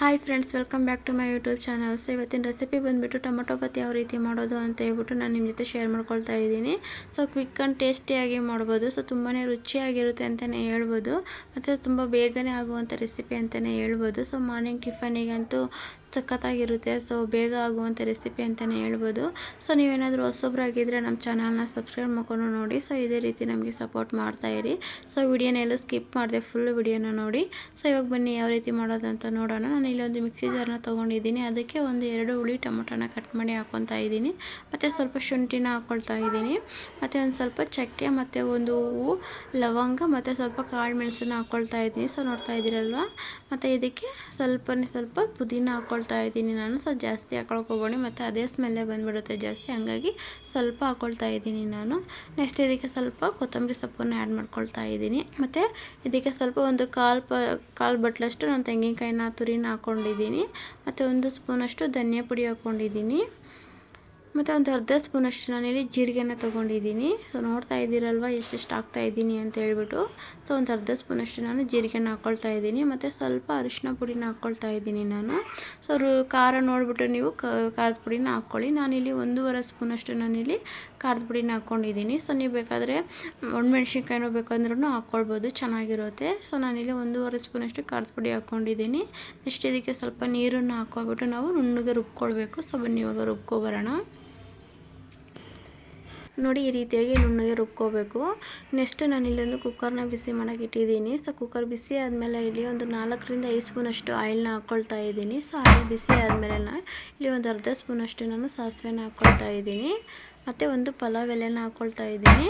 Hi friends, welcome back to my YouTube channel. So ಇವತ್ತಿನ recipe ಬಂದುಬಿಟ್ಟು tomato bath ಯಾವ ರೀತಿ ಮಾಡೋದು ಅಂತ ಹೇಳ್ಬಿಟ್ಟು ನಾನು ನಿಮ್ಮ ಜೊತೆ ಶೇರ್ ಮಾಡ್ಕೊಳ್ತಾ ಇದ್ದೀನಿ. ಸೊ ಕ್ವಿಕ್ ಆ್ಯಂಡ್ ಟೇಸ್ಟಿಯಾಗಿ ಮಾಡ್ಬೋದು. ಸೊ ತುಂಬಾ ರುಚಿಯಾಗಿರುತ್ತೆ ಅಂತಲೇ ಹೇಳ್ಬೋದು. ಮತ್ತು ತುಂಬ ಬೇಗನೆ ಆಗುವಂಥ ರೆಸಿಪಿ ಅಂತಲೇ ಹೇಳ್ಬೋದು. ಸೊ ಮಾರ್ನಿಂಗ್ ಟಿಫನಿಗಂತೂ ಸಖತ್ತಾಗಿರುತ್ತೆ. ಸೊ ಬೇಗ ಆಗುವಂಥ ರೆಸಿಪಿ ಅಂತಲೇ ಹೇಳ್ಬೋದು. ಸೊ ನೀವೇನಾದರೂ ಹೊಸೊಬ್ಬರಾಗಿದ್ದರೆ ನಮ್ಮ ಚಾನಲ್ನ ಸಬ್ಸ್ಕ್ರೈಬ್ ಮಾಡ್ಕೊಂಡು ನೋಡಿ. ಸೊ ಇದೇ ರೀತಿ ನಮಗೆ ಸಪೋರ್ಟ್ ಮಾಡ್ತಾಯಿರಿ. ಸೊ ವಿಡಿಯೋನೆಲ್ಲ ಸ್ಕಿಪ್ ಮಾಡಿದೆ, ಫುಲ್ ವಿಡಿಯೋನ ನೋಡಿ. ಸೊ ಇವಾಗ ಬನ್ನಿ ಯಾವ ರೀತಿ ಮಾಡೋದಂತ ನೋಡೋಣ. ನಾನು ಇಲ್ಲೊಂದು ಮಿಕ್ಸಿ ಜಾರ್ನ ತೊಗೊಂಡಿದ್ದೀನಿ. ಅದಕ್ಕೆ ಒಂದು 2 ಹುಳಿ ಟೊಮೊಟೊನ ಕಟ್ ಮಾಡಿ ಹಾಕ್ಕೊತಾ ಇದ್ದೀನಿ. ಮತ್ತು ಸ್ವಲ್ಪ ಶುಂಠಿನ ಹಾಕ್ಕೊಳ್ತಾ ಇದ್ದೀನಿ. ಮತ್ತು ಒಂದು ಸ್ವಲ್ಪ ಚಕ್ಕೆ ಮತ್ತು ಒಂದು ಹೂವು, ಲವಂಗ ಮತ್ತು ಸ್ವಲ್ಪ ಕಾಳು ಮೆಣಸನ್ನ ಹಾಕ್ಕೊಳ್ತಾ ಇದ್ದೀನಿ. ಸೊ ನೋಡ್ತಾ ಇದ್ದೀರಲ್ವ. ಮತ್ತು ಇದಕ್ಕೆ ಸ್ವಲ್ಪ ಪುದೀನ ಹಾಕ್ಕೊಳ್ತಾ ಇದ್ದೀನಿ ನಾನು. ಸೊ ಜಾಸ್ತಿ ಹಾಕ್ಕೊಳ್ಕೊಬೇಡಿ, ಮತ್ತು ಅದೇ ಸ್ಮೆಲ್ಲೇ ಬಂದುಬಿಡುತ್ತೆ ಜಾಸ್ತಿ. ಹಾಗಾಗಿ ಸ್ವಲ್ಪ ಹಾಕ್ಕೊಳ್ತಾ ಇದ್ದೀನಿ ನಾನು. ನೆಕ್ಸ್ಟ್ ಇದಕ್ಕೆ ಸ್ವಲ್ಪ ಕೊತ್ತಂಬರಿ ಸೊಪ್ಪನ್ನು ಆ್ಯಡ್ ಮಾಡ್ಕೊಳ್ತಾ ಇದ್ದೀನಿ. ಮತ್ತು ಇದಕ್ಕೆ ಸ್ವಲ್ಪ ಒಂದು ಕಾಲು ಬಟ್ಲಷ್ಟು ನಾನು ತೆಂಗಿನಕಾಯಿನ ತುರಿನ ಹಾಕ್ಕೊಂಡಿದ್ದೀನಿ. ಮತ್ತು 1 ಸ್ಪೂನಷ್ಟು ಧನಿಯಾ ಪುಡಿ ಹಾಕ್ಕೊಂಡಿದ್ದೀನಿ. ಮತ್ತು ಒಂದು ಅರ್ಧ ಸ್ಪೂನಷ್ಟು ನಾನಿಲ್ಲಿ ಜೀರಿಗೆನ ತೊಗೊಂಡಿದ್ದೀನಿ. ಸೊ ನೋಡ್ತಾ ಇದ್ದೀರಲ್ವ ಎಷ್ಟೆಷ್ಟು ಹಾಕ್ತಾಯಿದ್ದೀನಿ ಅಂತ ಹೇಳ್ಬಿಟ್ಟು. ಸೊ ಒಂದು ಅರ್ಧ ಸ್ಪೂನಷ್ಟು ನಾನು ಜೀರಿಗೆನ ಹಾಕ್ಕೊಳ್ತಾ ಇದ್ದೀನಿ. ಮತ್ತು ಸ್ವಲ್ಪ ಅರಿಶಿನ ಪುಡಿನ ಹಾಕ್ಕೊಳ್ತಾ ಇದ್ದೀನಿ ನಾನು. ಸೊ ಖಾರ ನೋಡಿಬಿಟ್ಟು ನೀವು ಖಾರದ ಪುಡಿನ ಹಾಕ್ಕೊಳ್ಳಿ. ನಾನಿಲ್ಲಿ 1.5 ಸ್ಪೂನಷ್ಟು ನಾನಿಲ್ಲಿ ಖಾರದ ಪುಡಿನ ಹಾಕ್ಕೊಂಡಿದ್ದೀನಿ. ಸೊ ನೀವು ಬೇಕಾದರೆ ಒಣಮೆಣ್ಸಿನ್ಕಾಯಿನೂ ಬೇಕಂದ್ರೂ ಹಾಕ್ಕೊಳ್ಬೋದು, ಚೆನ್ನಾಗಿರುತ್ತೆ. ಸೊ ನಾನಿಲ್ಲಿ 1.5 ಸ್ಪೂನಷ್ಟು ಖಾರದ ಪುಡಿ ಹಾಕ್ಕೊಂಡಿದ್ದೀನಿ. ನೆಕ್ಸ್ಟ್ ಇದಕ್ಕೆ ಸ್ವಲ್ಪ ನೀರನ್ನು ಹಾಕ್ಕೊಬಿಟ್ಟು ನಾವು ನುಣ್ಣಗೆ ರುಬ್ಕೊಳ್ಬೇಕು. ಸೊ ಬನ್ನಿ ಇವಾಗ ರುಬ್ಕೊಬರೋಣ. ನೋಡಿ ಈ ರೀತಿಯಾಗಿ ನುಣ್ಣಗೆ ರುಬ್ಕೋಬೇಕು. ನೆಕ್ಸ್ಟ್ ನಾನು ಇಲ್ಲೊಂದು ಕುಕ್ಕರ್ನ ಬಿಸಿ ಮಾಡೋಕೆ ಇಟ್ಟಿದ್ದೀನಿ. ಸೊ ಕುಕ್ಕರ್ ಬಿಸಿ ಆದಮೇಲೆ ಇಲ್ಲಿ ಒಂದು 4ರಿಂದ 5 ಸ್ಪೂನಷ್ಟು ಆಯಿಲ್ನ ಹಾಕ್ಕೊಳ್ತಾ ಇದ್ದೀನಿ. ಸೊ ಆಯಿಲ್ ಬಿಸಿ ಆದಮೇಲೆ ಇಲ್ಲಿ ಒಂದು ಅರ್ಧ ಸ್ಪೂನಷ್ಟು ನಾನು ಸಾಸಿವೆನ ಹಾಕ್ಕೊಳ್ತಾ ಇದ್ದೀನಿ. ಮತ್ತು ಒಂದು ಪಲಾವ್ ಎಲೆನ ಹಾಕ್ಕೊಳ್ತಾ ಇದ್ದೀನಿ.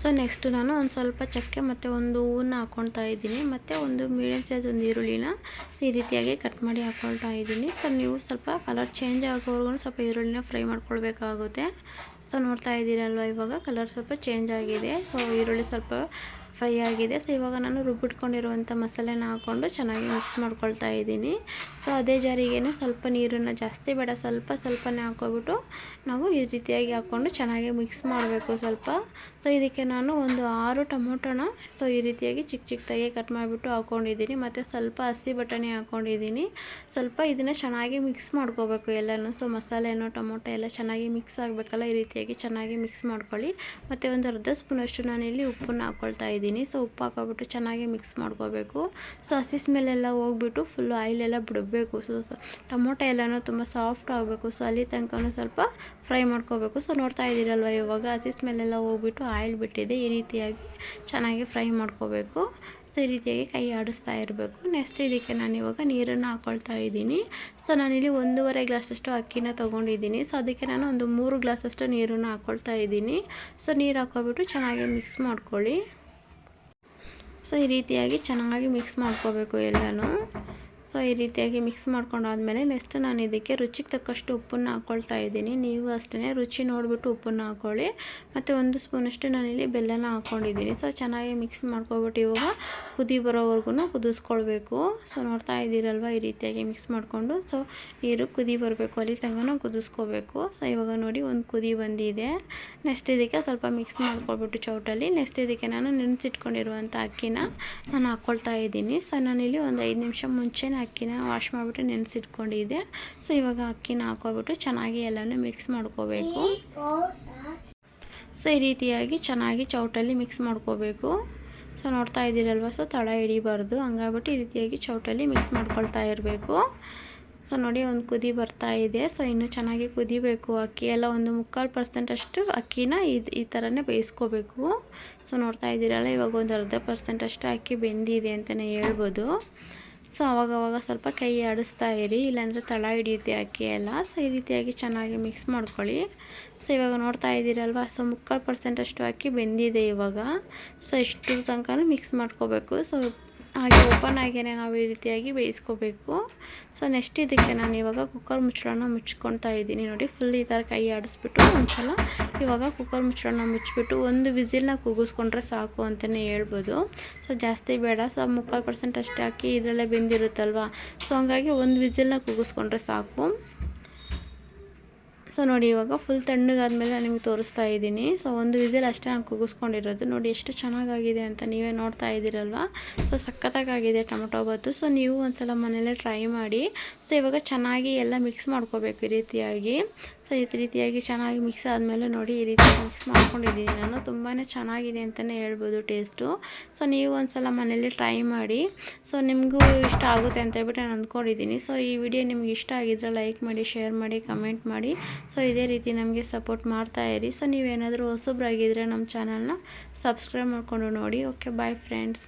ಸೊ ನೆಕ್ಸ್ಟ್ ನಾನು ಒಂದು ಸ್ವಲ್ಪ ಚಕ್ಕೆ ಮತ್ತು ಒಂದು ಹೂವನ್ನ ಹಾಕ್ಕೊಳ್ತಾ ಇದ್ದೀನಿ. ಮತ್ತು ಒಂದು ಮೀಡಿಯಮ್ ಸೈಜ್ ಒಂದು ಈರುಳ್ಳಿನ ಈ ರೀತಿಯಾಗಿ ಕಟ್ ಮಾಡಿ ಹಾಕ್ಕೊಳ್ತಾ ಇದ್ದೀನಿ. ಸೊ ನೀವು ಸ್ವಲ್ಪ ಕಲರ್ ಚೇಂಜ್ ಆಗೋವರೆಗೂ ಸ್ವಲ್ಪ ಈರುಳ್ಳಿನ ಫ್ರೈ ಮಾಡ್ಕೊಳ್ಬೇಕಾಗುತ್ತೆ. ಸೊ ನೋಡ್ತಾ ಇದ್ದೀರಲ್ವ, ಇವಾಗ ಕಲರ್ ಸ್ವಲ್ಪ ಚೇಂಜ್ ಆಗಿದೆ. ಸೊ ಈರುಳ್ಳಿ ಸ್ವಲ್ಪ ಫ್ರೈ ಆಗಿದೆ. ಸೊ ಇವಾಗ ನಾನು ರುಬ್ಬಿಟ್ಕೊಂಡಿರುವಂಥ ಮಸಾಲೆನ ಹಾಕ್ಕೊಂಡು ಚೆನ್ನಾಗಿ ಮಿಕ್ಸ್ ಮಾಡ್ಕೊಳ್ತಾ ಇದ್ದೀನಿ. ಸೊ ಅದೇ ಜಾರಿಗೇ ಸ್ವಲ್ಪ ನೀರನ್ನು ಜಾಸ್ತಿ ಬೇಡ, ಸ್ವಲ್ಪನೇ ಹಾಕ್ಕೊಬಿಟ್ಟು ನಾವು ಈ ರೀತಿಯಾಗಿ ಹಾಕ್ಕೊಂಡು ಚೆನ್ನಾಗಿ ಮಿಕ್ಸ್ ಮಾಡಬೇಕು ಸ್ವಲ್ಪ. ಸೊ ಇದಕ್ಕೆ ನಾನು ಒಂದು 6 ಟೊಮೊಟೊನ ಸೊ ಈ ರೀತಿಯಾಗಿ ಚಿಕ್ಕದಾಗಿ ಕಟ್ ಮಾಡಿಬಿಟ್ಟು ಹಾಕ್ಕೊಂಡಿದ್ದೀನಿ. ಮತ್ತು ಸ್ವಲ್ಪ ಹಸಿ ಬಟಾಣಿ ಹಾಕ್ಕೊಂಡಿದ್ದೀನಿ. ಸ್ವಲ್ಪ ಇದನ್ನು ಚೆನ್ನಾಗಿ ಮಿಕ್ಸ್ ಮಾಡ್ಕೋಬೇಕು ಎಲ್ಲನೂ. ಸೊ ಮಸಾಲೆನೋ ಟೊಮೊಟೊ ಎಲ್ಲ ಚೆನ್ನಾಗಿ ಮಿಕ್ಸ್ ಆಗಬೇಕಲ್ಲ, ಈ ರೀತಿಯಾಗಿ ಚೆನ್ನಾಗಿ ಮಿಕ್ಸ್ ಮಾಡ್ಕೊಳ್ಳಿ. ಮತ್ತು ಒಂದು ಅರ್ಧ ಸ್ಪೂನಷ್ಟು ನಾನಿಲ್ಲಿ ಉಪ್ಪನ್ನು ಹಾಕ್ಕೊಳ್ತಾ ಇದ್ದೀನಿ. ಸೊ ಉಪ್ಪು ಹಾಕೋಬಿಟ್ಟು ಚೆನ್ನಾಗಿ ಮಿಕ್ಸ್ ಮಾಡ್ಕೋಬೇಕು. ಸೊ ಹಸಿ ಸ್ಮೆಲ್ಲೆಲ್ಲ ಹೋಗ್ಬಿಟ್ಟು ಫುಲ್ ಆಯಿಲೆಲ್ಲ ಬಿಡಬೇಕು. ಸೊ ಟೊಮೊಟೊ ಎಲ್ಲನೂ ತುಂಬ ಸಾಫ್ಟ್ ಆಗಬೇಕು. ಸೊ ಅಲ್ಲಿ ತನಕ ಸ್ವಲ್ಪ ಫ್ರೈ ಮಾಡ್ಕೋಬೇಕು. ಸೊ ನೋಡ್ತಾ ಇದ್ದೀರಲ್ವ, ಇವಾಗ ಹಸಿ ಸ್ಮೆಲ್ಲೆಲ್ಲ ಹೋಗ್ಬಿಟ್ಟು ಆಯಿಲ್ ಬಿಟ್ಟಿದೆ. ಈ ರೀತಿಯಾಗಿ ಚೆನ್ನಾಗಿ ಫ್ರೈ ಮಾಡ್ಕೋಬೇಕು. ಸೊ ಈ ರೀತಿಯಾಗಿ ಕೈ ಆಡಿಸ್ತಾ ಇರಬೇಕು. ನೆಕ್ಸ್ಟ್ ಇದಕ್ಕೆ ನಾನು ಇವಾಗ ನೀರನ್ನು ಹಾಕ್ಕೊಳ್ತಾ ಇದ್ದೀನಿ. ಸೊ ನಾನಿಲ್ಲಿ 1.5 ಗ್ಲಾಸಷ್ಟು ಅಕ್ಕಿನ ತೊಗೊಂಡಿದ್ದೀನಿ. ಸೊ ಅದಕ್ಕೆ ನಾನು ಒಂದು 3 ಗ್ಲಾಸಷ್ಟು ನೀರನ್ನು ಹಾಕ್ಕೊಳ್ತಾ ಇದ್ದೀನಿ. ಸೊ ನೀರು ಹಾಕ್ಕೊಬಿಟ್ಟು ಚೆನ್ನಾಗಿ ಮಿಕ್ಸ್ ಮಾಡ್ಕೊಳ್ಳಿ. ಸೊ ಈ ರೀತಿಯಾಗಿ ಚೆನ್ನಾಗಿ ಮಿಕ್ಸ್ ಮಾಡ್ಕೋಬೇಕು ಎಲ್ಲನೂ. ಸೊ ಈ ರೀತಿಯಾಗಿ ಮಿಕ್ಸ್ ಮಾಡ್ಕೊಂಡಾದ್ಮೇಲೆ ನೆಕ್ಸ್ಟ್ ನಾನು ಇದಕ್ಕೆ ರುಚಿಗೆ ತಕ್ಕಷ್ಟು ಉಪ್ಪನ್ನು ಹಾಕ್ಕೊಳ್ತಾ ಇದ್ದೀನಿ. ನೀವು ಅಷ್ಟೇ ರುಚಿ ನೋಡಿಬಿಟ್ಟು ಉಪ್ಪನ್ನು ಹಾಕ್ಕೊಳ್ಳಿ. ಮತ್ತು 1 ಸ್ಪೂನಷ್ಟು ನಾನಿಲ್ಲಿ ಬೆಲ್ಲನ ಹಾಕ್ಕೊಂಡಿದ್ದೀನಿ. ಸೊ ಚೆನ್ನಾಗಿ ಮಿಕ್ಸ್ ಮಾಡ್ಕೊಬಿಟ್ಟು ಇವಾಗ ಕುದಿ ಬರೋವರೆಗೂ ಕುದಿಸ್ಕೊಳ್ಬೇಕು. ಸೊ ನೋಡ್ತಾ ಇದ್ದೀರಲ್ವ, ಈ ರೀತಿಯಾಗಿ ಮಿಕ್ಸ್ ಮಾಡಿಕೊಂಡು ಸೊ ನೀರು ಕುದಿ ಬರಬೇಕು, ಅಲ್ಲಿ ತನಕ ಕುದಿಸ್ಕೋಬೇಕು. ಸೊ ಇವಾಗ ನೋಡಿ ಒಂದು ಕುದಿ ಬಂದಿದೆ. ನೆಕ್ಸ್ಟ್ ಇದಕ್ಕೆ ಸ್ವಲ್ಪ ಮಿಕ್ಸ್ ಮಾಡ್ಕೊಳ್ಬಿಟ್ಟು ಚೌಟಲ್ಲಿ ನೆಕ್ಸ್ಟ್ ಇದಕ್ಕೆ ನಾನು ನೆನೆಸಿಟ್ಕೊಂಡಿರುವಂಥ ಅಕ್ಕಿನ ನಾನು ಹಾಕ್ಕೊಳ್ತಾ ಇದ್ದೀನಿ. ಸೊ ನಾನಿಲ್ಲಿ ಒಂದು 5 ನಿಮಿಷ ಮುಂಚೆನೇ ಅಕ್ಕಿನ ವಾಶ್ ಮಾಡಿಬಿಟ್ಟು ನೆನೆಸಿಟ್ಕೊಂಡಿದ್ದೆ. ಸೊ ಇವಾಗ ಅಕ್ಕಿನ ಹಾಕ್ಕೊಬಿಟ್ಟು ಚೆನ್ನಾಗಿ ಎಲ್ಲನೂ ಮಿಕ್ಸ್ ಮಾಡ್ಕೋಬೇಕು. ಸೊ ಈ ರೀತಿಯಾಗಿ ಚೆನ್ನಾಗಿ ಚೌಟಲ್ಲಿ ಮಿಕ್ಸ್ ಮಾಡ್ಕೋಬೇಕು. ಸೊ ನೋಡ್ತಾ ಇದ್ದೀರಲ್ವ, ಸೊ ತಳ ಹಿಡಿಬಾರ್ದು, ಹಂಗಾಗ್ಬಿಟ್ಟು ಈ ರೀತಿಯಾಗಿ ಚೌಟಲ್ಲಿ ಮಿಕ್ಸ್ ಮಾಡ್ಕೊಳ್ತಾ ಇರಬೇಕು. ಸೊ ನೋಡಿ ಒಂದು ಕುದಿ ಬರ್ತಾ ಇದೆ. ಸೊ ಇನ್ನೂ ಚೆನ್ನಾಗಿ ಕುದಿಬೇಕು. ಅಕ್ಕಿ ಎಲ್ಲ ಒಂದು 3/4% ಅಷ್ಟು ಅಕ್ಕಿನ ಈ ಥರನೇ ಬೇಯಿಸ್ಕೋಬೇಕು. ಸೊ ನೋಡ್ತಾ ಇದ್ದೀರಲ್ಲ, ಇವಾಗ ಒಂದು 1/2% ಅಷ್ಟು ಅಕ್ಕಿ ಬೆಂದಿದೆ ಅಂತಲೇ ಹೇಳ್ಬೋದು. ಸೊ ಅವಾಗವಾಗ ಸ್ವಲ್ಪ ಕೈ ಆಡಿಸ್ತಾ ಇರಿ, ಇಲ್ಲಾಂದರೆ ತಳ ಹಿಡಿಯುತ್ತೆ ಅಕ್ಕಿ ಎಲ್ಲ. ಸೊ ಈ ರೀತಿಯಾಗಿ ಚೆನ್ನಾಗಿ ಮಿಕ್ಸ್ ಮಾಡ್ಕೊಳ್ಳಿ. ಸೊ ಇವಾಗ ನೋಡ್ತಾ ಇದ್ದೀರಲ್ವ, ಸೊ 3/4% ಅಷ್ಟು ಅಕ್ಕಿ ಬೆಂದಿದೆ ಇವಾಗ. ಸೊ ಇಷ್ಟು ತನಕ ಮಿಕ್ಸ್ ಮಾಡ್ಕೋಬೇಕು. ಸೊ ಹಾಗೆ ಓಪನ್ ಆಗೇನೆ ನಾವು ಈ ರೀತಿಯಾಗಿ ಬೇಯಿಸ್ಕೋಬೇಕು. ಸೊ ನೆಕ್ಸ್ಟ್ ಇದಕ್ಕೆ ನಾನು ಇವಾಗ ಕುಕ್ಕರ್ ಮುಚ್ಚಳನ ಮುಚ್ಕೊಳ್ತಾ ಇದ್ದೀನಿ. ನೋಡಿ ಫುಲ್ ಈ ಥರ ಕೈ ಆಡಿಸ್ಬಿಟ್ಟು ಒಂದ್ಸಲ ಇವಾಗ ಕುಕ್ಕರ್ ಮುಚ್ಚಳನ ಮುಚ್ಚಿಬಿಟ್ಟು ಒಂದು ವಿಸಿಲ್ನ ಕೂಗಿಸ್ಕೊಂಡ್ರೆ ಸಾಕು ಅಂತಲೇ ಹೇಳ್ಬೋದು. ಸೊ ಜಾಸ್ತಿ ಬೇಡ. ಸೊ 3/4% ಅಷ್ಟೇ ಅಕ್ಕಿ ಇದರಲ್ಲೇ ಬೆಂದಿರುತ್ತಲ್ವ. ಸೊ ಹಂಗಾಗಿ ಒಂದು ವಿಸಿಲ್ನ ಕೂಗಿಸ್ಕೊಂಡ್ರೆ ಸಾಕು. ಸೊ ನೋಡಿ ಇವಾಗ ಫುಲ್ ತಣ್ಣಗಾದ್ಮೇಲೆ ನಾನು ನಿಮಗೆ ತೋರಿಸ್ತಾ ಇದ್ದೀನಿ. ಸೊ ಒಂದು ವಿಸಿಲ್ ಅಷ್ಟೇ ನಾನು ಕೂಗಿಸ್ಕೊಂಡಿರೋದು. ನೋಡಿ ಎಷ್ಟು ಚೆನ್ನಾಗಾಗಿದೆ ಅಂತ ನೀವೇ ನೋಡ್ತಾ ಇದ್ದೀರಲ್ವ. ಸೊ ಸಖತ್ತಾಗಿದೆ ಟೊಮೊಟೊ ಬಾತು. ಸೊ ನೀವು ಒಂದ್ಸಲ ಮನೆಯಲ್ಲೇ ಟ್ರೈ ಮಾಡಿ. ಸೊ ಇವಾಗ ಚೆನ್ನಾಗಿ ಎಲ್ಲ ಮಿಕ್ಸ್ ಮಾಡ್ಕೋಬೇಕು ಈ ರೀತಿಯಾಗಿ. ಸೊ ಈ ರೀತಿಯಾಗಿ ಚೆನ್ನಾಗಿ ಮಿಕ್ಸ್ ಆದಮೇಲೆ ನೋಡಿ ಈ ರೀತಿ ಮಿಕ್ಸ್ ಮಾಡ್ಕೊಂಡಿದ್ದೀನಿ ನಾನು. ತುಂಬಾ ಚೆನ್ನಾಗಿದೆ ಅಂತಲೇ ಹೇಳ್ಬೋದು ಟೇಸ್ಟು. ಸೊ ನೀವು ಒಂದ್ಸಲ ಮನೇಲಿ ಟ್ರೈ ಮಾಡಿ. ಸೊ ನಿಮಗೂ ಇಷ್ಟ ಆಗುತ್ತೆ ಅಂತ ಹೇಳ್ಬಿಟ್ಟು ನಾನು ಅಂದ್ಕೊಂಡಿದ್ದೀನಿ. ಸೊ ಈ ವಿಡಿಯೋ ನಿಮ್ಗೆ ಇಷ್ಟ ಆಗಿದ್ರೆ ಲೈಕ್ ಮಾಡಿ, ಶೇರ್ ಮಾಡಿ, ಕಮೆಂಟ್ ಮಾಡಿ. ಸೊ ಇದೇ ರೀತಿ ನಮಗೆ ಸಪೋರ್ಟ್ ಮಾಡ್ತಾ ಇರಿ. ಸೊ ನೀವೇನಾದರೂ ಹೊಸಬ್ರಾಗಿದ್ದರೆ ನಮ್ಮ ಚಾನಲ್ನ ಸಬ್ಸ್ಕ್ರೈಬ್ ಮಾಡಿಕೊಂಡು ನೋಡಿ. Okay, bye friends.